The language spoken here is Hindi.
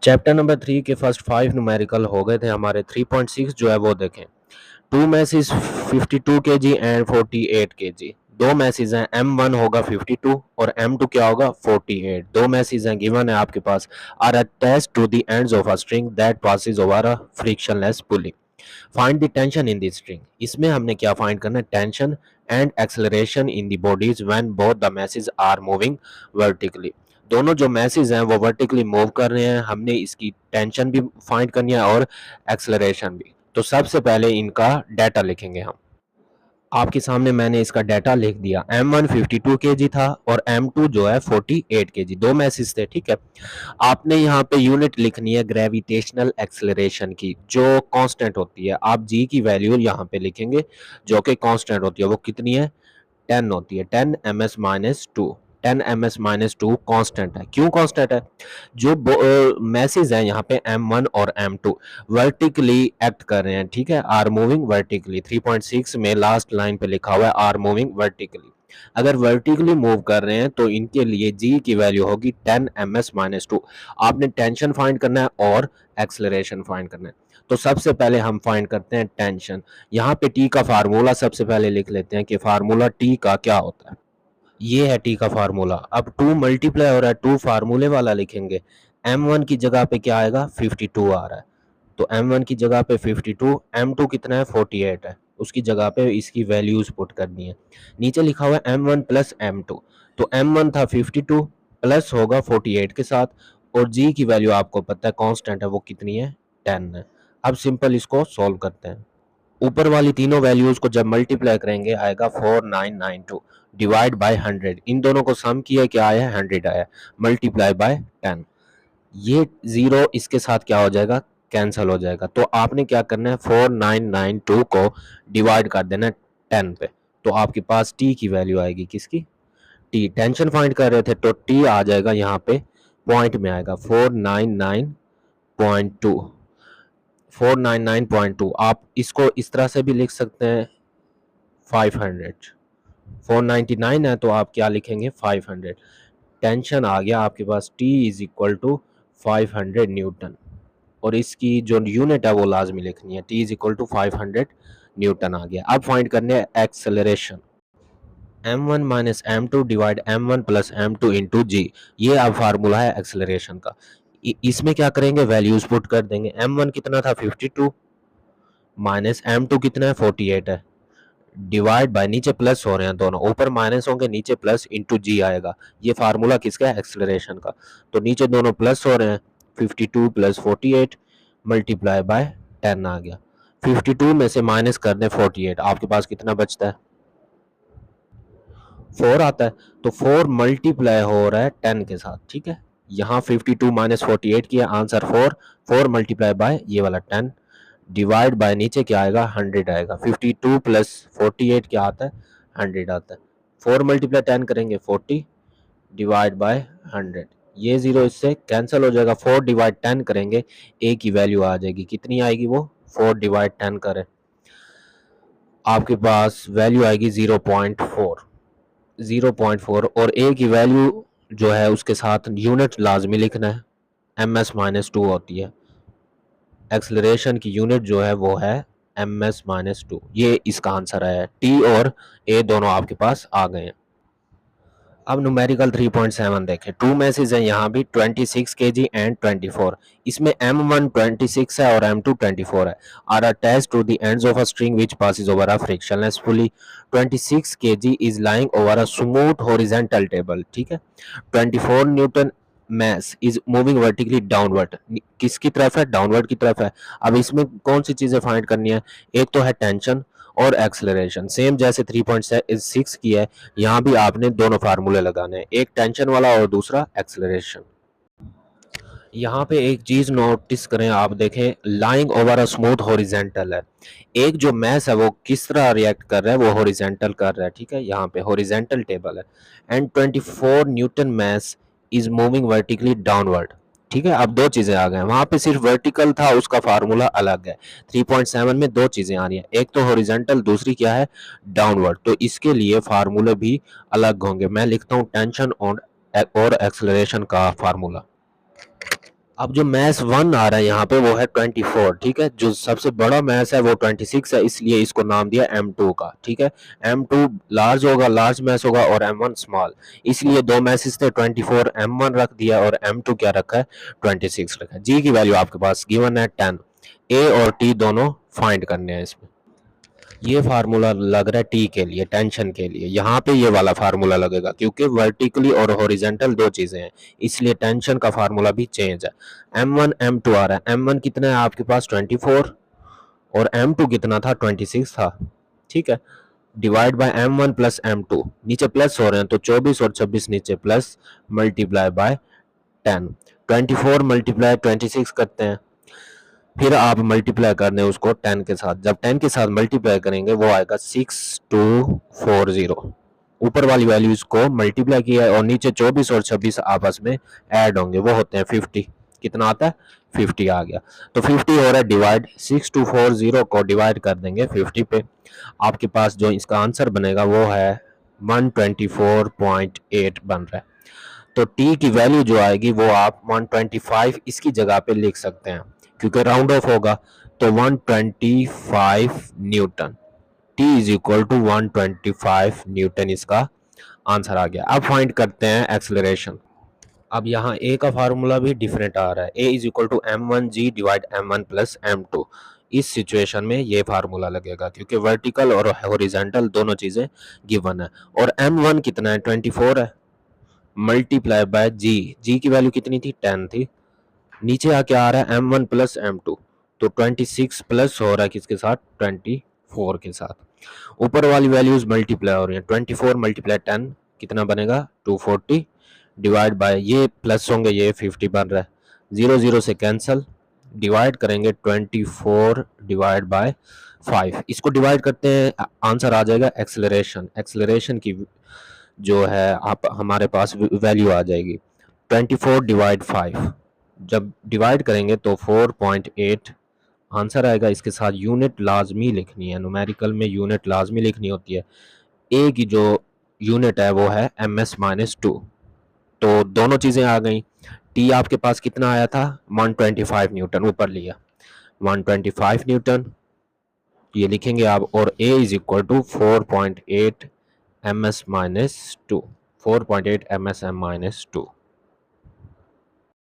चैप्टर नंबर 3 के फर्स्ट 5 न्यूमेरिकल हो गए थे हमारे। 3.6 जो है वो देखें। Two masses 52 KG and 48 KG. दो मैसेज हैं, M1 होगा 52 और M2 क्या होगा 48। दो मैसेज हैं गिवन है आपके पास, are attached to the ends of a string that passes over a frictionless pulley. Find the tension in the string. इसमें हमने क्या फाइंड करना है, tension and acceleration in the bodies when both the masses are moving vertically. दोनों जो मैसेज हैं वो वर्टिकली मूव कर रहे हैं, हमने इसकी टेंशन भी फाइंड करनी है और एक्सेलरेशन भी। तो सबसे पहले इनका डाटा लिखेंगे हम। आपके सामने मैंने इसका डाटा लिख दिया। M1 52 केजी था और M2 जो है 48 केजी। दो मैसेज थे, ठीक है। आपने यहाँ पे यूनिट लिखनी है ग्रेविटेशनल एक्सेलरेशन की, जो कांस्टेंट होती है। आप जी की वैल्यू यहाँ पे लिखेंगे जो कि कांस्टेंट होती है। वो कितनी है, 10 होती है, 10 ms-2। 10 ms-2 कांस्टेंट है। क्यों कांस्टेंट है, जो मैसेज है यहाँ पे M1 और M2 वर्टिकली एक्ट कर रहे हैं, ठीक है, आर मूविंग वर्टिकली। 3.6 में लास्ट लाइन पे लिखा हुआ है आर मूविंग वर्टिकली। अगर वर्टिकली मूव कर रहे हैं तो इनके लिए जी की वैल्यू होगी 10 ms-2। आपने टेंशन फाइंड करना है और एक्सेलरेशन फाइंड करना है। तो सबसे पहले हम फाइंड करते हैं टेंशन। यहाँ पे टी का फार्मूला सबसे पहले लिख लेते हैं कि फार्मूला टी का क्या होता है। ये है टी का फार्मूला। अब 2 मल्टीप्लाई हो रहा है, 2 फार्मूले वाला लिखेंगे। M1 की जगह पे क्या आएगा, 52 आ रहा है, तो M1 की जगह पे 52। M2 कितना है, 48 है, उसकी जगह पे इसकी वैल्यूज पुट करनी है। नीचे लिखा हुआ है M1 प्लस M2, तो M1 था 52 प्लस होगा 48 के साथ, और जी की वैल्यू आपको पता है कांस्टेंट है, वो कितनी है, 10 है। अब सिंपल इसको सॉल्व करते हैं। ऊपर वाली तीनों वैल्यूज को जब मल्टीप्लाई करेंगे आएगा 4992 डिवाइड बाय 100। इन दोनों को सम किया, क्या आया, 100 आया, मल्टीप्लाई बाय 10। ये जीरो इसके साथ क्या हो जाएगा, कैंसिल हो जाएगा। तो आपने क्या करना है, 4992 को डिवाइड कर देना है 10 पे, तो आपके पास टी की वैल्यू आएगी, किसकी, टी। टेंशन फाइंड कर रहे थे तो टी आ जाएगा यहाँ पे पॉइंट में आएगा 499.2। 499.2 आप इसको इस तरह से भी लिख सकते हैं 500। 499 है तो आप क्या लिखेंगे, 500। टेंशन आ गया आपके पास, T is equal to 500 newton, और इसकी जो यूनिट है वो लाजमी लिखनी है, T is equal to 500 newton आ गया। अब फाइंड करने हैं acceleration. M1 minus M2 divide M1 plus M2 into G. ये अब फार्मूला है एक्सेलरेशन का। इसमें क्या करेंगे, वैल्यूज पुट कर देंगे। M1 कितना था, 52, माइनस M2 कितना है, 48 है, डिवाइड बाय, नीचे प्लस हो रहे हैं दोनों, ऊपर माइनस होंगे नीचे प्लस, इंटू जी आएगा। ये फार्मूला किसका है, एक्सेलरेशन का। तो नीचे दोनों प्लस हो रहे हैं, 52 प्लस 48 मल्टीप्लाई बाय 10 आ गया। 52 में से माइनस कर दें 48, आपके पास कितना बचता है, 4 आता है। तो 4 मल्टीप्लाई हो रहा है 10 के साथ, ठीक है। यहाँ 52 माइनस 48 किया, आंसर 4। 4 मल्टीप्लाई बाय ये वाला 10 डिवाइड बाय नीचे क्या आएगा, 100 आएगा। 52 प्लस 48 क्या आता है, 100 आता है। 4 मल्टीप्लाई 10 करेंगे 40 डिवाइड बाय 100, ये जीरो इससे कैंसिल हो जाएगा। 4 डिवाइड 10 करेंगे, ए की वैल्यू आ जाएगी, कितनी आएगी वो, 4 डिवाइड 10 करें, आपके पास वैल्यू आएगी 0.4। 0.4, और ए की वैल्यू जो है उसके साथ यूनिट लाजमी लिखना है, ms-2 होती है। एक्सेलरेशन की यूनिट जो है वो है ms-2। ये इसका आंसर है, टी और ए दोनों आपके पास आ गए हैं। अब न्यूमेरिकल 3.7 देखें। टू मैसेज हैं यहाँ भी, 26 केजी एंड 24। इसमें M1 26 है और M2 24 है, are attached to the ends of a string which passes over a frictionless pulley. 26 KG is lying over a smooth horizontal table, ठीक है। 24 newton mass is moving vertically downward, किसकी तरफ है, डाउनवर्ड की तरफ है। अब इसमें कौन सी चीजें फाइंड करनी है, एक तो है टेंशन और एक्सेलरेशन। सेम जैसे 3.6 की है, यहाँ भी आपने दोनों फार्मूले लगाने हैं, एक टेंशन वाला और दूसरा एक्सेलरेशन। यहाँ पे एक चीज नोटिस करें, आप देखें lying over a smooth horizontal है। एक जो मैस है वो किस तरह रिएक्ट कर रहा है, वो हॉरिजेंटल कर रहा है, ठीक है, यहाँ पे हॉरिजेंटल टेबल है। And 24 newton mass is moving vertically downward, ठीक है। अब दो चीजें आ गए, वहां पे सिर्फ वर्टिकल था, उसका फार्मूला अलग है। 3.7 में दो चीजें आ रही हैं, एक तो हॉरिजेंटल, दूसरी क्या है, डाउनवर्ड। तो इसके लिए फार्मूले भी अलग होंगे। मैं लिखता हूँ टेंशन और एक्सेलरेशन का फार्मूला। अब जो मैस 1 आ रहा है यहाँ पे वो है 24, ठीक है। जो सबसे बड़ा मैस है वो 26 है, इसलिए इसको नाम दिया M2 का, ठीक है। M2 लार्ज होगा, लार्ज मैस होगा, और M1 स्मॉल, इसलिए दो मैसेज थे, 24 M1 रख दिया और M2 क्या रखा है, 26 रखा है। जी की वैल्यू आपके पास गिवन है 10। ए और टी दोनों फाइंड करने हैं इसमें। ये फार्मूला लग रहा है टी के लिए, टेंशन के लिए, यहाँ पे ये वाला फार्मूला लगेगा क्योंकि वर्टिकली और हॉरिजेंटल दो चीजें हैं, इसलिए टेंशन का फार्मूला भी चेंज है। M1 M2 आ रहा है, M1 कितना है आपके पास 24 और M2 कितना था 26 था, ठीक है। Divide by M1 plus M2, नीचे प्लस हो रहे हैं तो 24 और 26 नीचे प्लस, मल्टीप्लाई बाय 10, 24 मल्टीप्लाई 26 करते हैं, फिर आप मल्टीप्लाई कर दें उसको 10 के साथ, जब 10 के साथ मल्टीप्लाई करेंगे वो आएगा 6240। ऊपर वाली वैल्यूज को मल्टीप्लाई किया है और नीचे 24 और 26 आपस में ऐड होंगे, वो होते हैं 50। कितना आता है 50 आ गया। तो 50 हो रहा है डिवाइड, 6240 को डिवाइड कर देंगे 50 पे, आपके पास जो इसका आंसर बनेगा वो है 124.8 बन रहा है। तो टी की वैल्यू जो आएगी वो आप 125 इसकी जगह पे लिख सकते हैं क्योंकि राउंड ऑफ होगा, तो 125 newton, T is equal to 125 newton इसका आंसर आ गया। अब फाइंड करते हैं एक्सेलरेशन। अब यहाँ ए का फार्मूला भी डिफरेंट आ रहा है, A is equal to m1g divide m1 plus m2। इस सिचुएशन में ये फार्मूला लगेगा क्योंकि वर्टिकल और हॉरिजॉन्टल दोनों चीजें गिवन है, और m1 कितना है 24 है, मल्टीप्लाई बाय जी की वैल्यू कितनी थी 10 थी, नीचे आके आ रहा है M1 प्लस M2, तो 26 प्लस हो रहा है किसके साथ 24 के साथ, ऊपर वाली वैल्यूज मल्टीप्लाई हो रही हैं, 24 मल्टीप्लाई 10 कितना बनेगा 240, डिवाइड बाय ये प्लस होंगे ये 50 बन रहा है, 0 0 से कैंसिल, डिवाइड करेंगे 24 डिवाइड बाय 5, इसको डिवाइड करते हैं आंसर आ जाएगा एक्सेलरेशन की जो है आप हमारे पास वैल्यू आ जाएगी 24 डिवाइड 5, जब डिवाइड करेंगे तो 4.8 आंसर आएगा। इसके साथ यूनिट लाजमी लिखनी है, न्यूमेरिकल में यूनिट लाजमी लिखनी होती है। ए की जो यूनिट है वो है ms-2, तो दोनों चीज़ें आ गई। टी आपके पास कितना आया था 125 न्यूटन, ऊपर लिया 125 न्यूटन ये लिखेंगे आप, और ए is equal to 4.8 ms-2, 4.8 ms-2।